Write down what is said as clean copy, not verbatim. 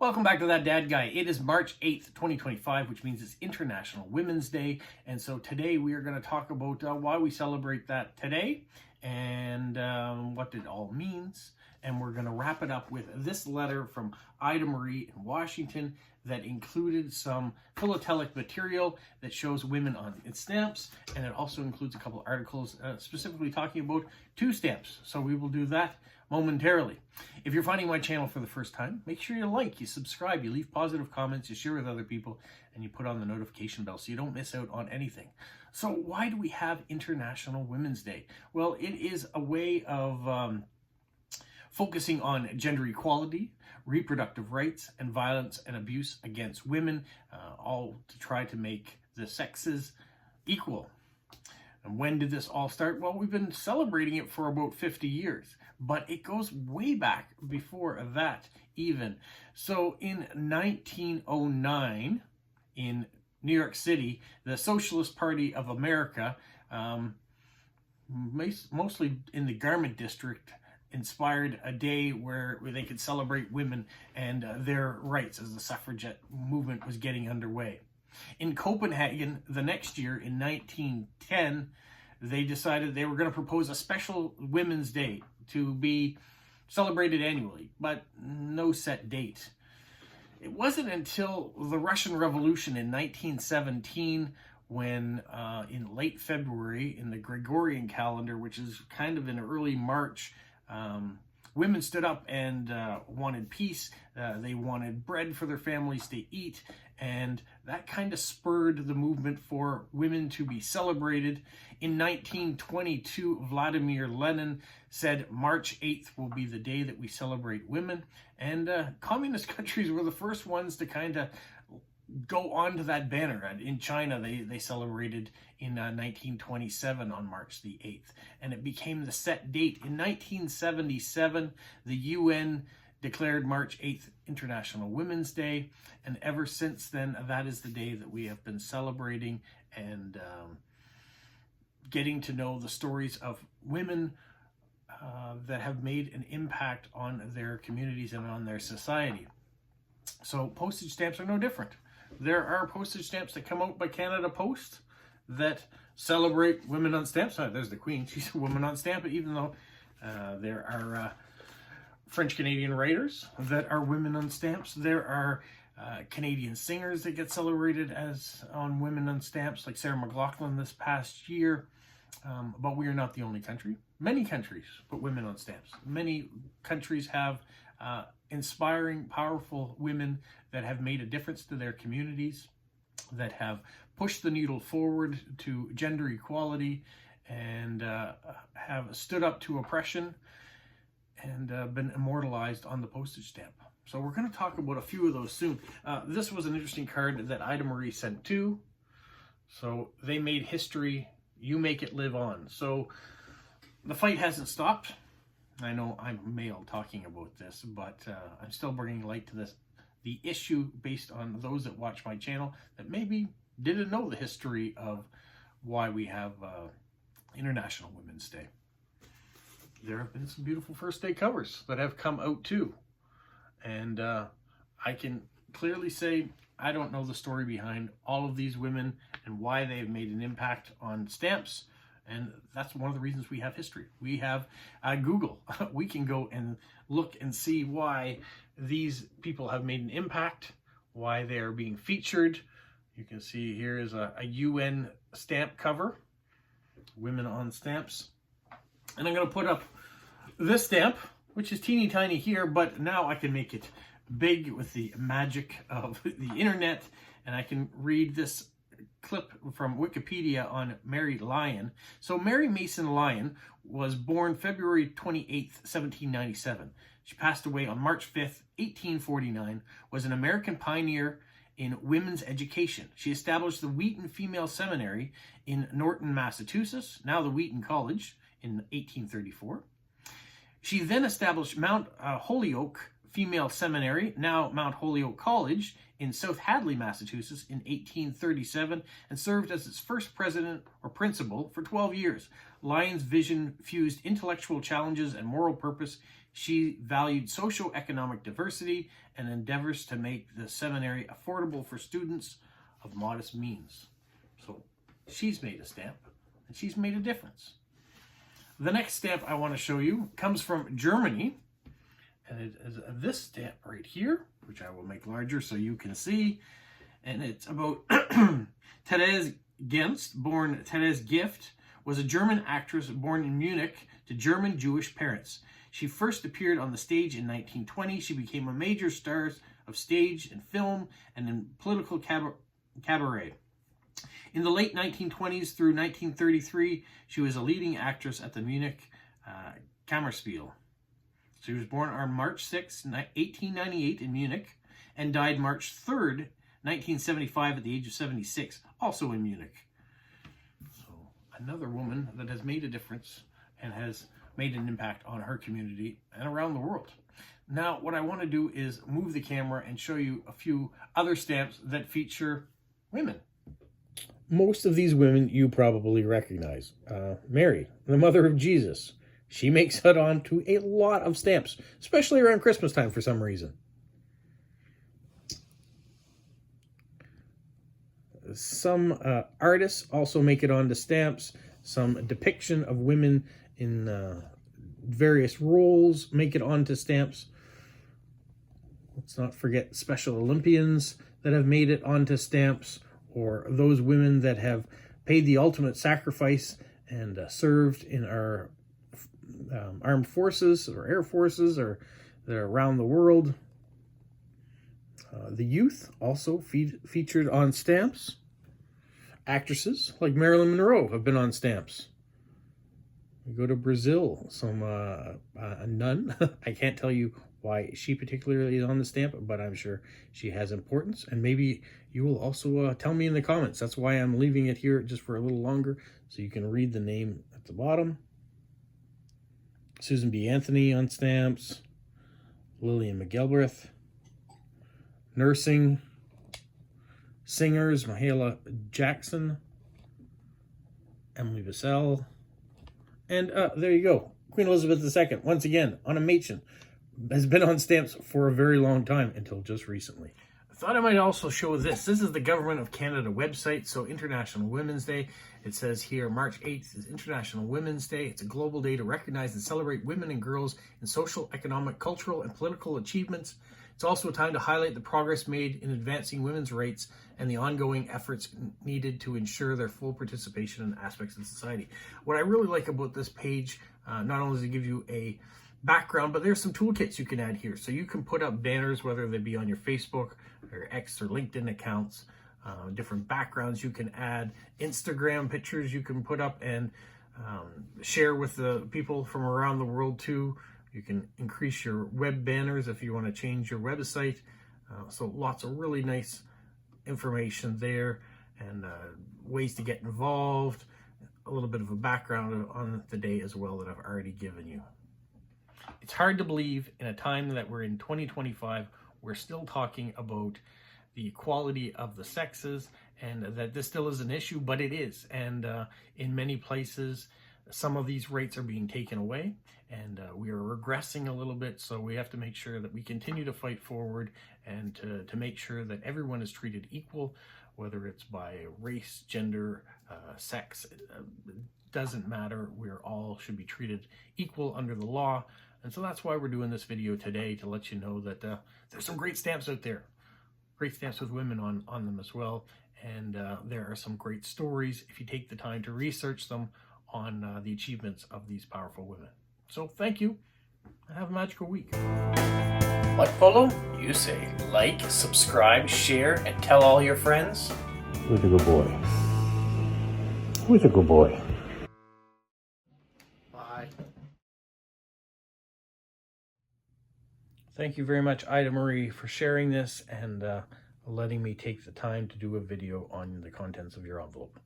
Welcome back to That Dad Guy. It is March 8th, 2025, which means it's International Women's Day. And so today we are going to talk about why we celebrate that today and what it all means. And we're going to wrap it up with this letter from Idamarie in Washington that included some philatelic material that shows women on its stamps. And it also includes a couple articles specifically talking about two stamps. So we will do that momentarily. If you're finding my channel for the first time, make sure you like, you subscribe, you leave positive comments, you share with other people, and you put on the notification bell so you don't miss out on anything. So why do we have International Women's Day? Well, it is a way of focusing on gender equality, reproductive rights, and violence and abuse against women, all to try to make the sexes equal. And when did this all start? Well, we've been celebrating it for about 50 years, but it goes way back before that even. So in 1909, in New York City, the Socialist Party of America, mostly in the Garment District, inspired a day where they could celebrate women and their rights as the suffragette movement was getting underway. In Copenhagen, the next year, in 1910, they decided they were going to propose a special Women's Day to be celebrated annually, but no set date. It wasn't until the Russian Revolution in 1917 when, in late February, in the Gregorian calendar, which is kind of in early March, women stood up and wanted peace. They wanted bread for their families to eat, and that kind of spurred the movement for women to be celebrated. In 1922, Vladimir Lenin said March 8th will be the day that we celebrate women, and communist countries were the first ones to kind of go onto that banner. In China, they celebrated in 1927 on March the 8th, and it became the set date. In 1977, the UN declared March 8th International Women's Day, and ever since then, that is the day that we have been celebrating and getting to know the stories of women that have made an impact on their communities and on their society. So postage stamps are no different. There are postage stamps that come out by Canada Post that celebrate women on stamps. There's the Queen. She's a woman on stamp, even though there are French-Canadian writers that are women on stamps. There are Canadian singers that get celebrated as on women on stamps, like Sarah McLachlan this past year. But we are not the only country. Many countries put women on stamps. Many countries have inspiring, powerful women that have made a difference to their communities, that have pushed the needle forward to gender equality, and have stood up to oppression and been immortalized on the postage stamp. So we're going to talk about a few of those soon. This was an interesting card that Idamarie sent too. So they made history, you make it live on. So the fight hasn't stopped. I know I'm male talking about this, but I'm still bringing light to this. The issue based on those that watch my channel that maybe didn't know the history of why we have International Women's Day. There have been some beautiful first day covers that have come out too. And I can clearly say I don't know the story behind all of these women and why they have made an impact on stamps. And that's one of the reasons we have history. We have Google. We can go and look and see why these people have made an impact, why they are being featured. You can see here is a UN stamp cover, women on stamps. And I'm going to put up this stamp, which is teeny tiny here, but now I can make it big with the magic of the internet. And I can read this clip from Wikipedia on Mary Lyon. So Mary Mason Lyon was born February 28th, 1797. She passed away on March 5th, 1849, was an American pioneer in women's education. She established the Wheaton Female Seminary in Norton, Massachusetts, now the Wheaton College, in 1834. She then established Mount Holyoke Female Seminary, now Mount Holyoke College, in South Hadley, Massachusetts in 1837, and served as its first president or principal for 12 years. Lyon's vision fused intellectual challenges and moral purpose, She valued socio-economic diversity and endeavors to make the seminary affordable for students of modest means. So she's made a stamp, and she's made a difference. The next stamp I want to show you comes from Germany, and it is this stamp right here, which I will make larger so you can see. And it's about Therese Genst, born Therese Gift, was a German actress born in Munich to German Jewish parents. She first appeared on the stage in 1920. She became a major star of stage and film and in political cabaret. In the late 1920s through 1933, she was a leading actress at the Munich Kammerspiel. She was born on March 6, 1898 in Munich and died March 3rd, 1975 at the age of 76, also in Munich. So another woman that has made a difference and has made an impact on her community and around the world. Now, what I want to do is move the camera and show you a few other stamps that feature women. Most of these women you probably recognize. Mary, the mother of Jesus. She makes it onto a lot of stamps, especially around Christmas time for some reason. Some artists also make it onto stamps. Some depiction of women in various roles make it onto stamps. Let's not forget Special Olympians that have made it onto stamps, or those women that have paid the ultimate sacrifice and served in our armed forces or air forces or that are around the world. The youth also featured on stamps. Actresses like Marilyn Monroe have been on stamps. We go to Brazil, some a nun. I can't tell you why she particularly is on the stamp, but I'm sure she has importance. And maybe you will also tell me in the comments. That's why I'm leaving it here just for a little longer, so you can read the name at the bottom. Susan B. Anthony on stamps. Lillian McGilbreth. Nursing. Singers, Mahalia Jackson. Emily Bissell. And there you go. Queen Elizabeth II, once again, on a matron, has been on stamps for a very long time until just recently. I thought I might also show this. This is the Government of Canada website, so International Women's Day. It says here, March 8th is International Women's Day. It's a global day to recognize and celebrate women and girls in social, economic, cultural, and political achievements. It's also a time to highlight the progress made in advancing women's rights and the ongoing efforts needed to ensure their full participation in aspects of society. What I really like about this page, not only does it give you a background, but there's some toolkits you can add here. So you can put up banners, whether they be on your Facebook or X or LinkedIn accounts, different backgrounds you can add, Instagram pictures you can put up and share with the people from around the world too. You can increase your web banners if you want to change your website. So lots of really nice information there, and ways to get involved, a little bit of a background on the day as well that I've already given you. It's hard to believe in a time that we're in 2025, we're still talking about the equality of the sexes, and that this still is an issue, but it is. And in many places, some of these rights are being taken away, and we are regressing a little bit. So we have to make sure that we continue to fight forward and to make sure that everyone is treated equal, whether it's by race, gender, sex, doesn't matter. We're all should be treated equal under the law. And so that's why we're doing this video today, to let you know that there's some great stamps out there. Great stamps with women on them as well. And there are some great stories if you take the time to research them on the achievements of these powerful women. So thank you, and have a magical week. What, Polo? You say like, subscribe, share, and tell all your friends? Who's a good boy? Who's a good boy? Bye. Thank you very much, Idamarie, for sharing this and letting me take the time to do a video on the contents of your envelope.